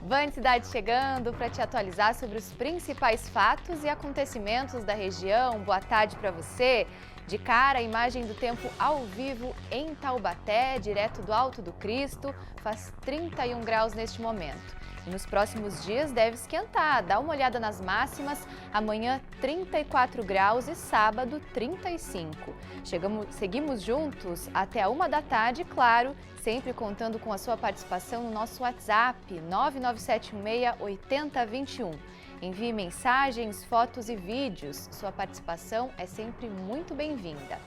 Band Cidade chegando para te atualizar sobre os principais fatos e acontecimentos da região. Boa tarde para você. De cara, a imagem do tempo ao vivo em Taubaté, direto do Alto do Cristo. Faz 31 graus neste momento. E nos próximos dias deve esquentar. Dá uma olhada nas máximas. Amanhã 34 graus e sábado 35. Seguimos juntos até a 1 da tarde, claro, sempre contando com a sua participação no nosso WhatsApp 997168021. Envie mensagens, fotos e vídeos. Sua participação é sempre muito bem-vinda.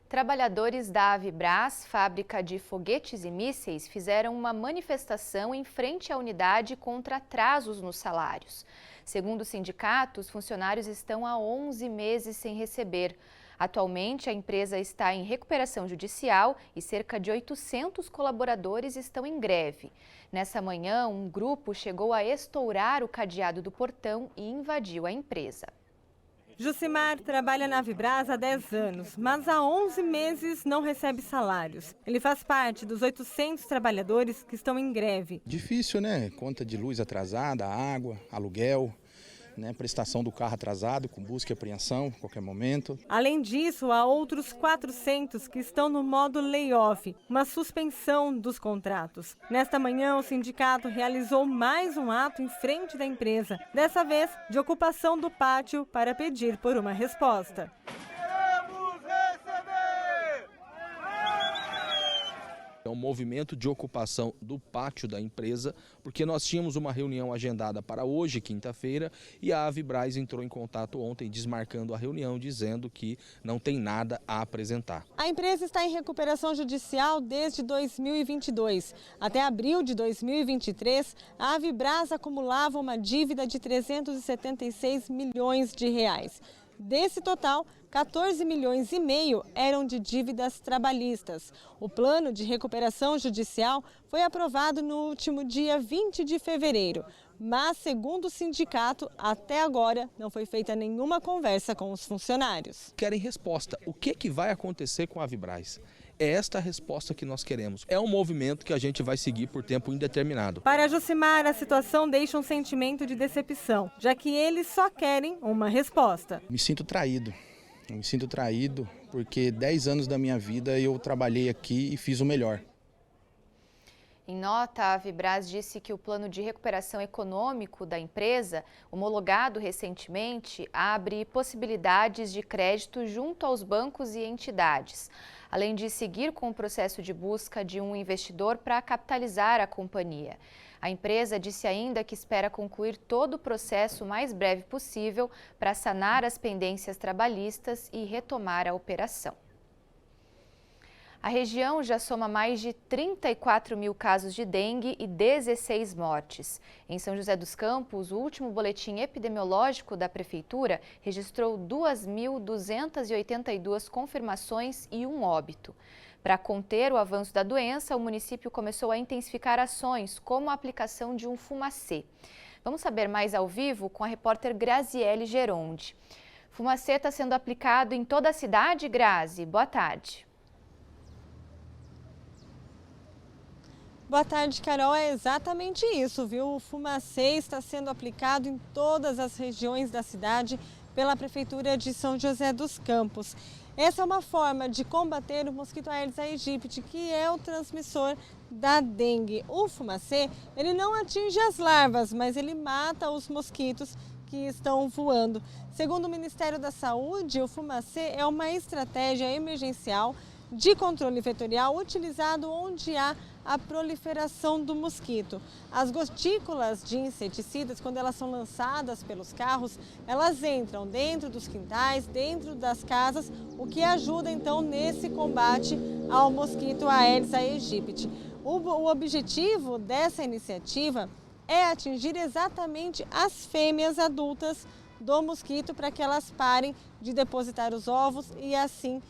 Trabalhadores da Avibraz, fábrica de foguetes e mísseis, fizeram uma manifestação em frente à unidade contra atrasos nos salários. Segundo o sindicato, os funcionários estão há 11 meses sem receber. Atualmente, a empresa está em recuperação judicial e cerca de 800 colaboradores estão em greve. Nessa manhã, um grupo chegou a estourar o cadeado do portão e invadiu a empresa. Jucimar trabalha na Avibraz há 10 anos, mas há 11 meses não recebe salários. Ele faz parte dos 800 trabalhadores que estão em greve. Difícil, né? Conta de luz atrasada, água, aluguel, né? Prestação do carro atrasado, com busca e apreensão a qualquer momento. Além disso, há outros 400 que estão no modo layoff, uma suspensão dos contratos. Nesta manhã, o sindicato realizou mais um ato em frente da empresa, dessa vez de ocupação do pátio para pedir por uma resposta. É um movimento de ocupação do pátio da empresa, porque nós tínhamos uma reunião agendada para hoje, quinta-feira, e a Avibraz entrou em contato ontem, desmarcando a reunião, dizendo que não tem nada a apresentar. A empresa está em recuperação judicial desde 2022. Até abril de 2023, a Avibraz acumulava uma dívida de 376 milhões de reais. Desse total, 14 milhões e meio eram de dívidas trabalhistas. O plano de recuperação judicial foi aprovado no último dia 20 de fevereiro. Mas, segundo o sindicato, até agora não foi feita nenhuma conversa com os funcionários. Querem resposta. O que vai acontecer com a Avibraz? É esta a resposta que nós queremos. É um movimento que a gente vai seguir por tempo indeterminado. Para Jucimar, a situação deixa um sentimento de decepção, já que eles só querem uma resposta. Me sinto traído. Eu me sinto traído porque 10 anos da minha vida eu trabalhei aqui e fiz o melhor. Em nota, a Avibraz disse que o plano de recuperação econômico da empresa, homologado recentemente, abre possibilidades de crédito junto aos bancos e entidades, além de seguir com o processo de busca de um investidor para capitalizar a companhia. A empresa disse ainda que espera concluir todo o processo o mais breve possível para sanar as pendências trabalhistas e retomar a operação. A região já soma mais de 34 mil casos de dengue e 16 mortes. Em São José dos Campos, o último boletim epidemiológico da Prefeitura registrou 2.282 confirmações e um óbito. Para conter o avanço da doença, o município começou a intensificar ações, como a aplicação de um fumacê. Vamos saber mais ao vivo com a repórter Graziele Geronde. Fumacê está sendo aplicado em toda a cidade, Grazi? Boa tarde. Boa tarde, Carol. É exatamente isso, viu? O fumacê está sendo aplicado em todas as regiões da cidade pela Prefeitura de São José dos Campos. Essa é uma forma de combater o mosquito Aedes aegypti, que é o transmissor da dengue. O fumacê, ele não atinge as larvas, mas ele mata os mosquitos que estão voando. Segundo o Ministério da Saúde, o fumacê é uma estratégia emergencial de controle vetorial utilizado onde há a proliferação do mosquito. As gotículas de inseticidas, quando elas são lançadas pelos carros, elas entram dentro dos quintais, dentro das casas, o que ajuda então nesse combate ao mosquito Aedes aegypti. O objetivo dessa iniciativa é atingir exatamente as fêmeas adultas do mosquito para que elas parem de depositar os ovos e assim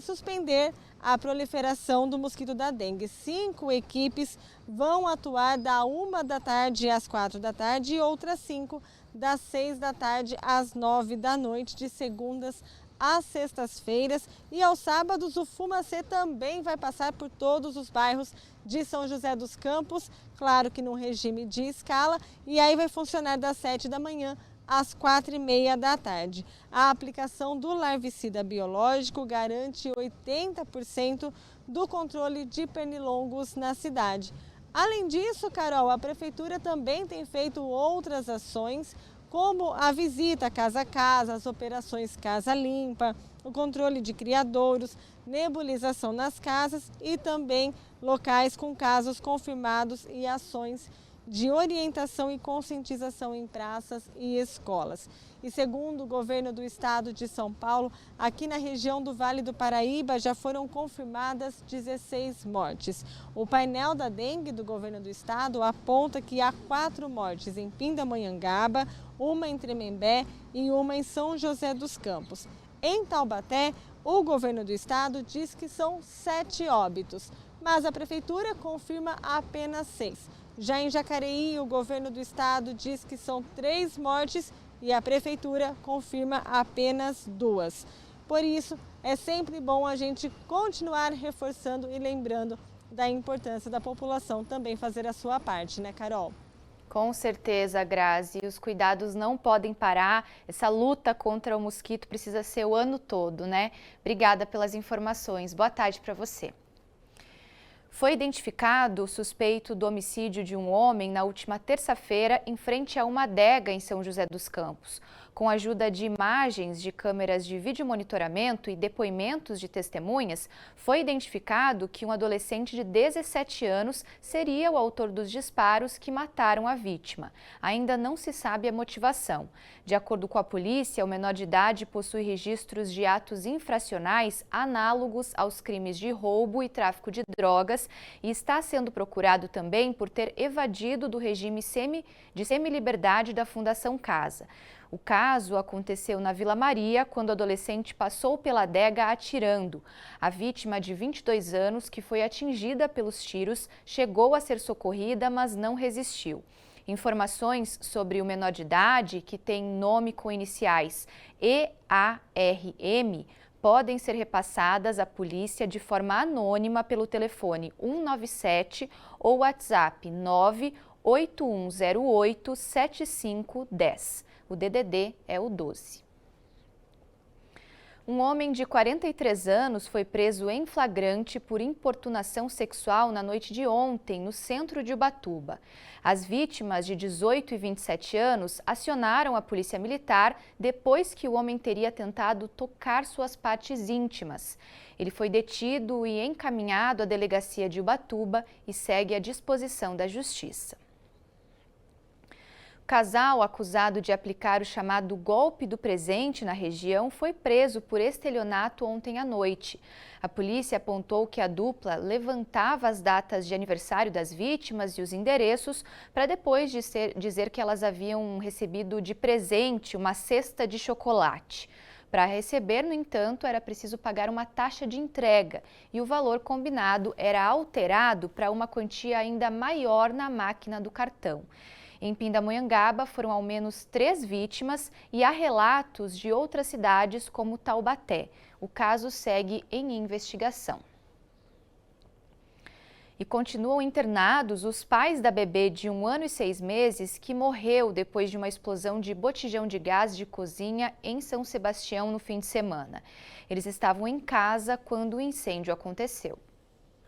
suspender a proliferação do mosquito da dengue. 5 equipes vão atuar da 1 da tarde às 4 da tarde e outras 5 das 6 da tarde às 9 da noite, de segundas às sextas-feiras, e aos sábados o Fumacê também vai passar por todos os bairros de São José dos Campos, claro que num regime de escala, e aí vai funcionar das 7 da manhã às 4h30 da tarde. A aplicação do larvicida biológico garante 80% do controle de pernilongos na cidade. Além disso, Carol, a Prefeitura também tem feito outras ações, como a visita casa a casa, as operações Casa Limpa, o controle de criadouros, nebulização nas casas e também locais com casos confirmados e ações de orientação e conscientização em praças e escolas. E segundo o governo do estado de São Paulo, aqui na região do Vale do Paraíba já foram confirmadas 16 mortes. O painel da dengue do governo do estado aponta que há 4 mortes em Pindamonhangaba, uma em Tremembé e uma em São José dos Campos. Em Taubaté, o governo do estado diz que são 7 óbitos, mas a prefeitura confirma apenas 6. Já em Jacareí, o governo do estado diz que são 3 mortes e a prefeitura confirma apenas 2. Por isso, é sempre bom a gente continuar reforçando e lembrando da importância da população também fazer a sua parte, né, Carol? Com certeza, Grazi. Os cuidados não podem parar. Essa luta contra o mosquito precisa ser o ano todo, né? Obrigada pelas informações. Boa tarde para você. Foi identificado o suspeito do homicídio de um homem na última terça-feira em frente a uma adega em São José dos Campos. Com a ajuda de imagens de câmeras de videomonitoramento e depoimentos de testemunhas, foi identificado que um adolescente de 17 anos seria o autor dos disparos que mataram a vítima. Ainda não se sabe a motivação. De acordo com a polícia, o menor de idade possui registros de atos infracionais análogos aos crimes de roubo e tráfico de drogas e está sendo procurado também por ter evadido do regime de semiliberdade da Fundação Casa. O caso aconteceu na Vila Maria, quando o adolescente passou pela adega atirando. A vítima, de 22 anos, que foi atingida pelos tiros, chegou a ser socorrida, mas não resistiu. Informações sobre o menor de idade, que tem nome com iniciais EARM, podem ser repassadas à polícia de forma anônima pelo telefone 197 ou WhatsApp 981087510. O DDD é o 12. Um homem de 43 anos foi preso em flagrante por importunação sexual na noite de ontem, no centro de Ubatuba. As vítimas, de 18 e 27 anos, acionaram a polícia militar depois que o homem teria tentado tocar suas partes íntimas. Ele foi detido e encaminhado à delegacia de Ubatuba e segue à disposição da Justiça. O casal acusado de aplicar o chamado golpe do presente na região foi preso por estelionato ontem à noite. A polícia apontou que a dupla levantava as datas de aniversário das vítimas e os endereços para depois dizer que elas haviam recebido de presente uma cesta de chocolate. Para receber, no entanto, era preciso pagar uma taxa de entrega e o valor combinado era alterado para uma quantia ainda maior na máquina do cartão. Em Pindamonhangaba foram ao menos 3 vítimas e há relatos de outras cidades como Taubaté. O caso segue em investigação. E continuam internados os pais da bebê de 1 ano e 6 meses que morreu depois de uma explosão de botijão de gás de cozinha em São Sebastião no fim de semana. Eles estavam em casa quando o incêndio aconteceu.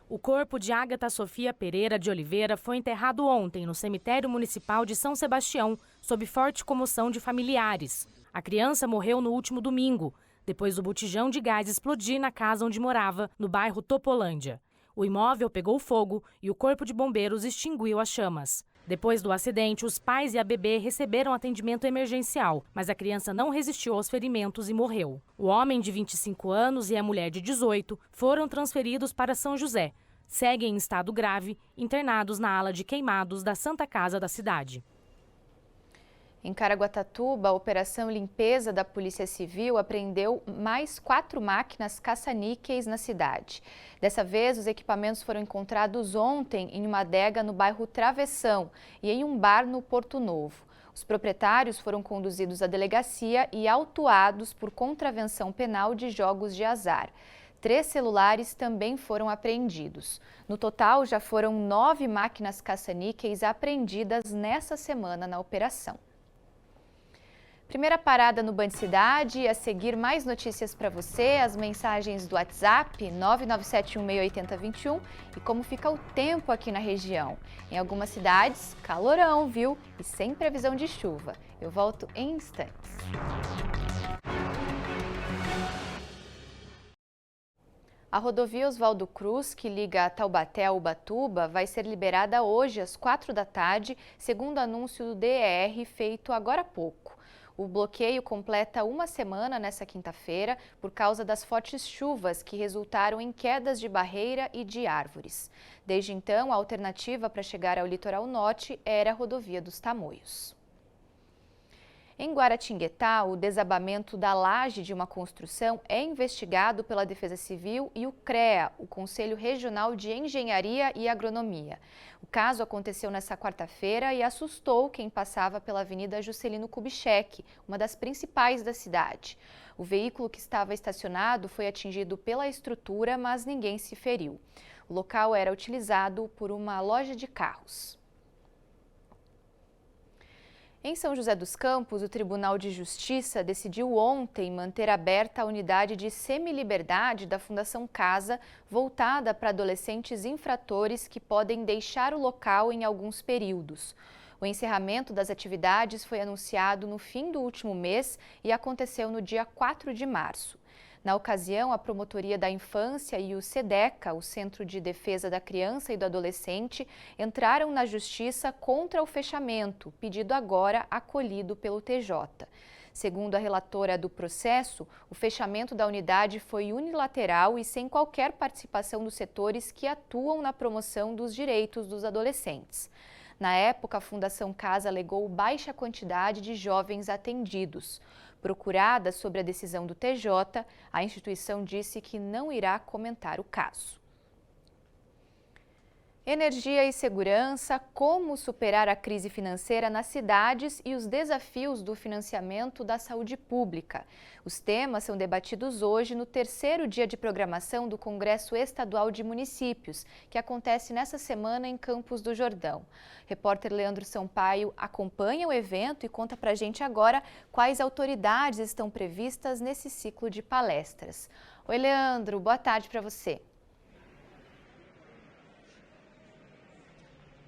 O corpo de Ágata Sofia Pereira de Oliveira foi enterrado ontem no cemitério municipal de São Sebastião, sob forte comoção de familiares. A criança morreu no último domingo, depois do botijão de gás explodir na casa onde morava, no bairro Topolândia. O imóvel pegou fogo e o corpo de bombeiros extinguiu as chamas. Depois do acidente, os pais e a bebê receberam atendimento emergencial, mas a criança não resistiu aos ferimentos e morreu. O homem de 25 anos e a mulher de 18 foram transferidos para São José. Seguem em estado grave, internados na ala de queimados da Santa Casa da cidade. Em Caraguatatuba, a operação limpeza da Polícia Civil apreendeu mais 4 máquinas caça-níqueis na cidade. Dessa vez, os equipamentos foram encontrados ontem em uma adega no bairro Travessão e em um bar no Porto Novo. Os proprietários foram conduzidos à delegacia e autuados por contravenção penal de jogos de azar. 3 celulares também foram apreendidos. No total, já foram 9 máquinas caça-níqueis apreendidas nessa semana na operação. Primeira parada no Band Cidade, a seguir mais notícias para você, as mensagens do WhatsApp 997168021 e como fica o tempo aqui na região. Em algumas cidades, calorão, viu? E sem previsão de chuva. Eu volto em instantes. A rodovia Oswaldo Cruz, que liga Taubaté a Ubatuba, vai ser liberada hoje às 4 da tarde, segundo anúncio do DER feito agora há pouco. O bloqueio completa uma semana nesta quinta-feira por causa das fortes chuvas que resultaram em quedas de barreira e de árvores. Desde então, a alternativa para chegar ao litoral norte era a rodovia dos Tamoios. Em Guaratinguetá, o desabamento da laje de uma construção é investigado pela Defesa Civil e o CREA, o Conselho Regional de Engenharia e Agronomia. O caso aconteceu nesta quarta-feira e assustou quem passava pela Avenida Juscelino Kubitschek, uma das principais da cidade. O veículo que estava estacionado foi atingido pela estrutura, mas ninguém se feriu. O local era utilizado por uma loja de carros. Em São José dos Campos, o Tribunal de Justiça decidiu ontem manter aberta a unidade de semiliberdade da Fundação Casa, voltada para adolescentes infratores que podem deixar o local em alguns períodos. O encerramento das atividades foi anunciado no fim do último mês e aconteceu no dia 4 de março. Na ocasião, a Promotoria da Infância e o SEDECA, o Centro de Defesa da Criança e do Adolescente, entraram na Justiça contra o fechamento, pedido agora acolhido pelo TJ. Segundo a relatora do processo, o fechamento da unidade foi unilateral e sem qualquer participação dos setores que atuam na promoção dos direitos dos adolescentes. Na época, a Fundação Casa alegou baixa quantidade de jovens atendidos. Procurada sobre a decisão do TJ, a instituição disse que não irá comentar o caso. Energia e segurança, como superar a crise financeira nas cidades e os desafios do financiamento da saúde pública. Os temas são debatidos hoje no 3º dia de programação do Congresso Estadual de Municípios, que acontece nesta semana em Campos do Jordão. Repórter Leandro Sampaio acompanha o evento e conta pra gente agora quais autoridades estão previstas nesse ciclo de palestras. Oi, Leandro, boa tarde para você.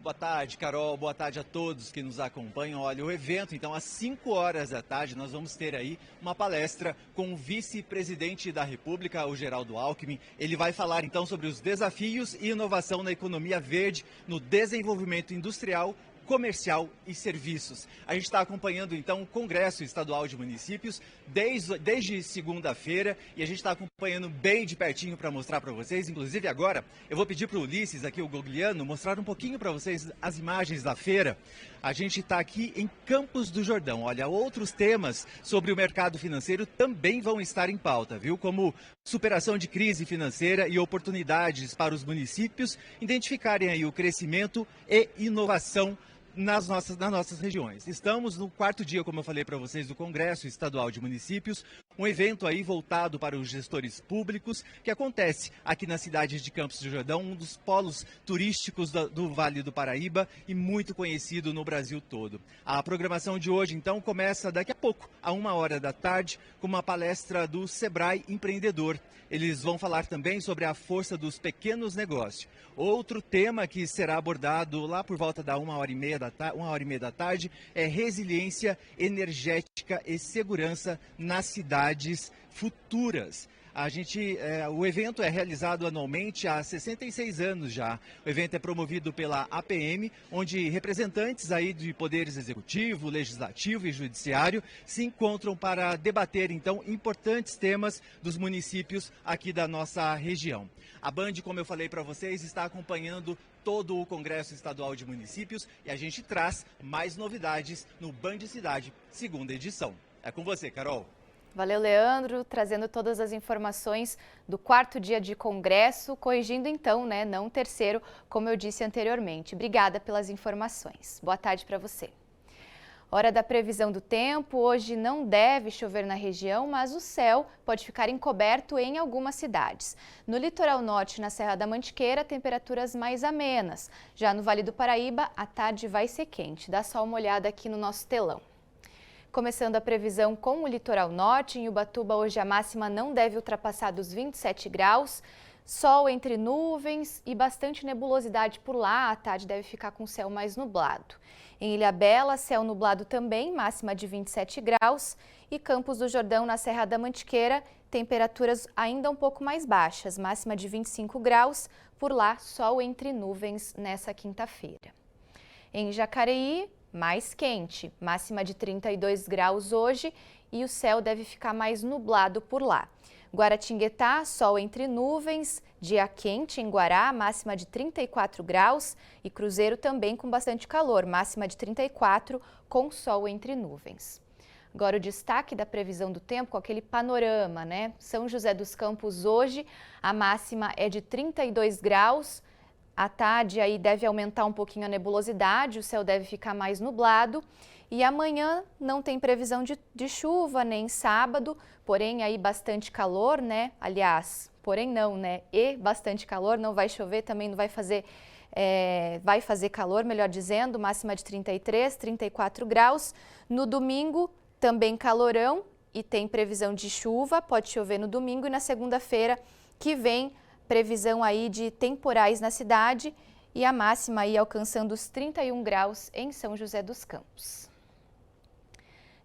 Boa tarde, Carol. Boa tarde a todos que nos acompanham. Olha, o evento, então, às 5 horas da tarde, nós vamos ter aí uma palestra com o vice-presidente da República, o Geraldo Alckmin. Ele vai falar, então, sobre os desafios e inovação na economia verde, no desenvolvimento industrial, comercial e serviços. A gente está acompanhando, então, o Congresso Estadual de Municípios desde segunda-feira e a gente está acompanhando bem de pertinho para mostrar para vocês. Inclusive, agora, eu vou pedir para o Ulisses, aqui o Gogliano, mostrar um pouquinho para vocês as imagens da feira. A gente está aqui em Campos do Jordão. Olha, outros temas sobre o mercado financeiro também vão estar em pauta, viu? Como superação de crise financeira e oportunidades para os municípios identificarem aí o crescimento e inovação nas nossas regiões. Estamos no 4º dia, como eu falei para vocês, do Congresso Estadual de Municípios, um evento aí voltado para os gestores públicos, que acontece aqui na cidade de Campos do Jordão, um dos polos turísticos do Vale do Paraíba e muito conhecido no Brasil todo. A programação de hoje, então, começa daqui a pouco, à 1 hora da tarde, com uma palestra do Sebrae Empreendedor. Eles vão falar também sobre a força dos pequenos negócios. Outro tema que será abordado lá por volta da 1h30 da tarde é resiliência energética e segurança nas cidades futuras. O evento é realizado anualmente há 66 anos já. O evento é promovido pela APM, onde representantes aí de poderes executivo, legislativo e judiciário se encontram para debater, então, importantes temas dos municípios aqui da nossa região. A Band, como eu falei para vocês, está acompanhando todo o Congresso Estadual de Municípios e a gente traz mais novidades no Band Cidade, 2ª edição. É com você, Carol. Valeu, Leandro, trazendo todas as informações do 4º dia de congresso, corrigindo então, né, não o 3º, como eu disse anteriormente. Obrigada pelas informações. Boa tarde para você. Hora da previsão do tempo, hoje não deve chover na região, mas o céu pode ficar encoberto em algumas cidades. No litoral norte e na Serra da Mantiqueira, temperaturas mais amenas. Já no Vale do Paraíba, a tarde vai ser quente. Dá só uma olhada aqui no nosso telão. Começando a previsão com o litoral norte, em Ubatuba hoje a máxima não deve ultrapassar dos 27 graus. Sol entre nuvens e bastante nebulosidade por lá, à tarde deve ficar com o céu mais nublado. Em Ilhabela, céu nublado também, máxima de 27 graus. E Campos do Jordão, na Serra da Mantiqueira, temperaturas ainda um pouco mais baixas, máxima de 25 graus. Por lá, sol entre nuvens nessa quinta-feira. Em Jacareí, mais quente, máxima de 32 graus hoje e o céu deve ficar mais nublado por lá. Guaratinguetá, sol entre nuvens, dia quente em Guará, máxima de 34 graus e Cruzeiro também com bastante calor, máxima de 34 com sol entre nuvens. Agora o destaque da previsão do tempo com aquele panorama, né? São José dos Campos hoje, a máxima é de 32 graus, à tarde aí deve aumentar um pouquinho a nebulosidade, o céu deve ficar mais nublado. E amanhã não tem previsão de chuva, nem sábado, porém aí bastante calor, né? Aliás, porém não, né? E bastante calor, não vai chover, também não vai fazer, vai fazer calor, melhor dizendo, máxima de 33, 34 graus. No domingo também calorão e tem previsão de chuva, pode chover no domingo e na segunda-feira que vem previsão aí de temporais na cidade e a máxima aí alcançando os 31 graus em São José dos Campos.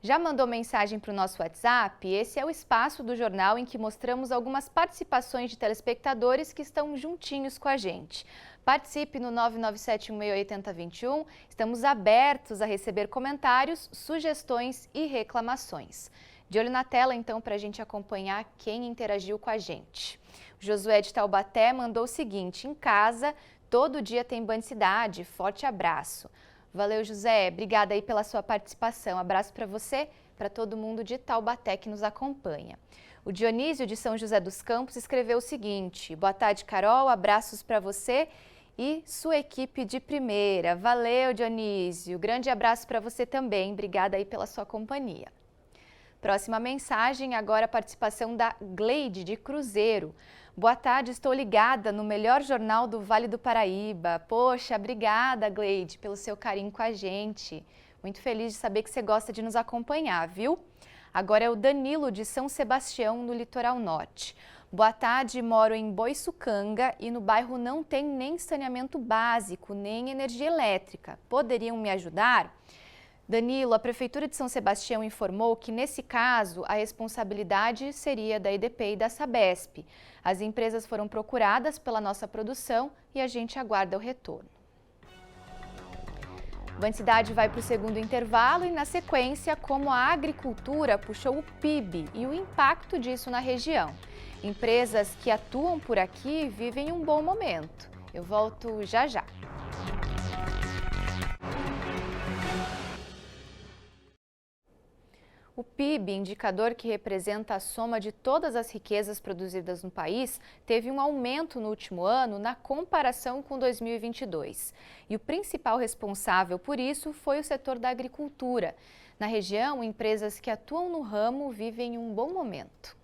Já mandou mensagem para o nosso WhatsApp? Esse é o espaço do jornal em que mostramos algumas participações de telespectadores que estão juntinhos com a gente. Participe no 997168021, estamos abertos a receber comentários, sugestões e reclamações. De olho na tela, então, para a gente acompanhar quem interagiu com a gente. O Josué de Taubaté mandou o seguinte: em casa, todo dia tem Band Cidade, forte abraço. Valeu, José. Obrigada aí pela sua participação. Abraço para você, para todo mundo de Taubaté que nos acompanha. O Dionísio de São José dos Campos escreveu o seguinte: boa tarde, Carol. Abraços para você e sua equipe de primeira. Valeu, Dionísio. Grande abraço para você também. Obrigada aí pela sua companhia. Próxima mensagem, agora a participação da Gleide de Cruzeiro. Boa tarde, estou ligada no melhor jornal do Vale do Paraíba. Poxa, obrigada, Gleide, pelo seu carinho com a gente. Muito feliz de saber que você gosta de nos acompanhar, viu? Agora é o Danilo de São Sebastião, no litoral norte. Boa tarde, moro em Boiçucanga e no bairro não tem nem saneamento básico, nem energia elétrica. Poderiam me ajudar? Danilo, a Prefeitura de São Sebastião informou que, nesse caso, a responsabilidade seria da EDP e da Sabesp. As empresas foram procuradas pela nossa produção e a gente aguarda o retorno. Band Cidade vai para o segundo intervalo e, na sequência, como a agricultura puxou o PIB e o impacto disso na região. Empresas que atuam por aqui vivem um bom momento. Eu volto já já. O PIB, indicador que representa a soma de todas as riquezas produzidas no país, teve um aumento no último ano na comparação com 2022. E o principal responsável por isso foi o setor da agricultura. Na região, empresas que atuam no ramo vivem um bom momento.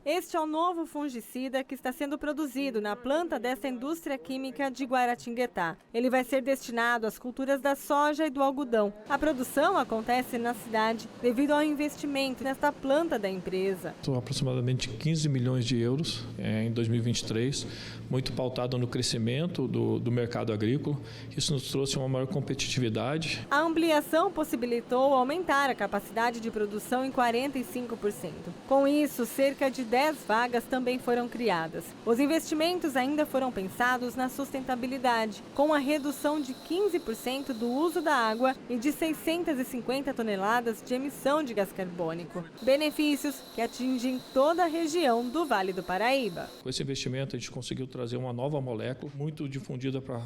Este é o novo fungicida que está sendo produzido na planta dessa indústria química de Guaratinguetá. Ele vai ser destinado às culturas da soja e do algodão. A produção acontece na cidade devido ao investimento nesta planta da empresa. Aproximadamente 15 milhões de euros em 2023, muito pautado no crescimento do mercado agrícola. Isso nos trouxe uma maior competitividade. A ampliação possibilitou aumentar a capacidade de produção em 45%. Com isso, cerca de 10 vagas também foram criadas. Os investimentos ainda foram pensados na sustentabilidade, com a redução de 15% do uso da água e de 650 toneladas de emissão de gás carbônico. Benefícios que atingem toda a região do Vale do Paraíba. Com esse investimento, a gente conseguiu trazer uma nova molécula, muito difundida para a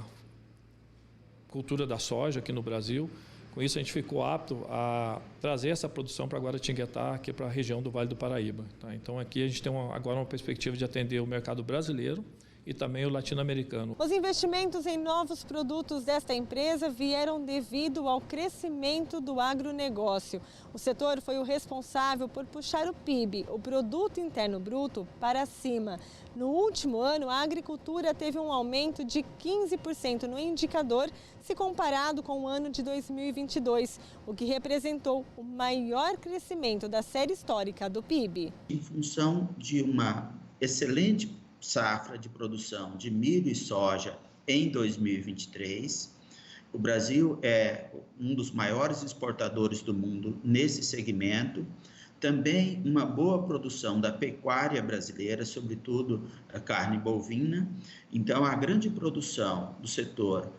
cultura da soja aqui no Brasil. Com isso, a gente ficou apto a trazer essa produção para Guaratinguetá, aqui para a região do Vale do Paraíba. Tá? Então, aqui a gente tem agora uma perspectiva de atender o mercado brasileiro e também o latino-americano. Os investimentos em novos produtos desta empresa vieram devido ao crescimento do agronegócio. O setor foi o responsável por puxar o PIB, o Produto Interno Bruto, para cima. No último ano, a agricultura teve um aumento de 15% no indicador, se comparado com o ano de 2022, o que representou o maior crescimento da série histórica do PIB. Em função de uma excelente safra de produção de milho e soja em 2023, o Brasil é um dos maiores exportadores do mundo nesse segmento. Também uma boa produção da pecuária brasileira, sobretudo a carne bovina. Então, a grande produção do setor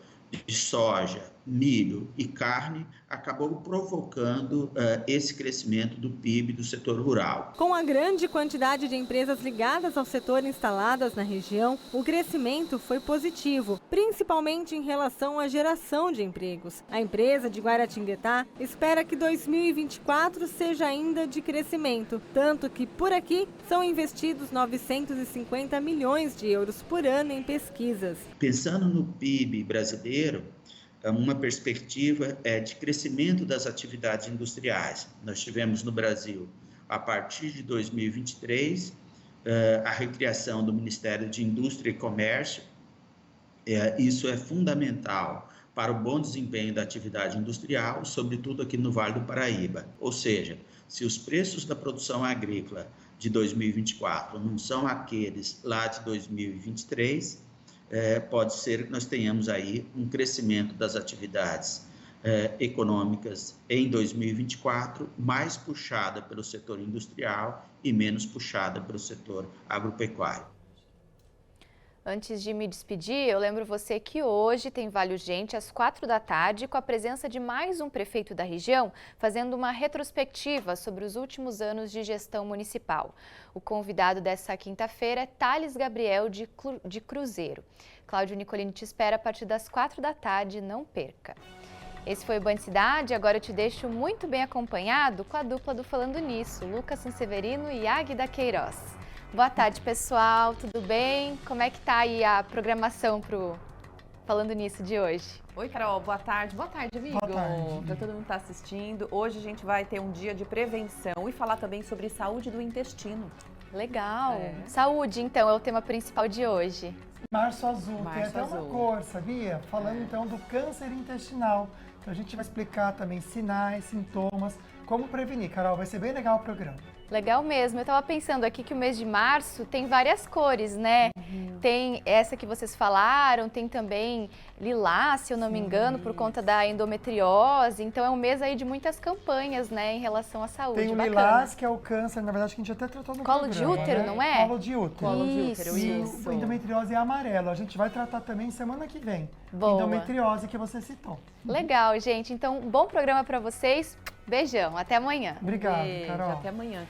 de soja, milho e carne acabou provocando esse crescimento do PIB do setor rural. Com a grande quantidade de empresas ligadas ao setor instaladas na região, o crescimento foi positivo, principalmente em relação à geração de empregos. A empresa de Guaratinguetá espera que 2024 seja ainda de crescimento, tanto que por aqui são investidos 950 milhões de euros por ano em pesquisas. Pensando no PIB brasileiro, uma perspectiva de crescimento das atividades industriais. Nós tivemos no Brasil, a partir de 2023, a recriação do Ministério de Indústria e Comércio. Isso é fundamental para o bom desempenho da atividade industrial, sobretudo aqui no Vale do Paraíba. Ou seja, se os preços da produção agrícola de 2024 não são aqueles lá de 2023, pode ser que nós tenhamos aí um crescimento das atividades econômicas em 2024, mais puxada pelo setor industrial e menos puxada pelo setor agropecuário. Antes de me despedir, eu lembro você que hoje tem Vale Urgente às 4 da tarde, com a presença de mais um prefeito da região, fazendo uma retrospectiva sobre os últimos anos de gestão municipal. O convidado dessa quinta-feira é Thales Gabriel, de Cruzeiro. Cláudio Nicolini te espera a partir das 4 da tarde, não perca. Esse foi o Band Cidade, agora eu te deixo muito bem acompanhado com a dupla do Falando Nisso, Lucas Sanseverino e Águida Queiroz. Boa tarde, pessoal, tudo bem? Como é que tá aí a programação pro Falando Nisso de hoje? Oi, Carol, boa tarde. Boa tarde, amigo. Boa tarde. Para todo mundo que está assistindo. Hoje a gente vai ter um dia de prevenção e falar também sobre saúde do intestino. Legal. Saúde, então, é o tema principal de hoje. Março Azul. Março Tem até Azul. uma cor, sabia? Falando então do câncer intestinal. Então a gente vai explicar também sinais, sintomas, como prevenir. Carol, vai ser bem legal o programa. Legal mesmo. Eu estava pensando aqui que o mês de março tem várias cores, né? Tem essa que vocês falaram, tem também lilás, se eu não me engano, por conta da endometriose. Então é um mês aí de muitas campanhas, né, em relação à saúde. Tem o Bacana. lilás, que é o câncer, na verdade, que a gente até tratou no Colo programa. de útero, né? não é? Colo de útero. Colo de útero, E isso. o endometriose é amarelo. A gente vai tratar também semana que vem. Boa. Endometriose que você citou. Legal, gente. Então, um bom programa para vocês. Beijão. Até amanhã. Obrigado, Beijo, Carol. até amanhã.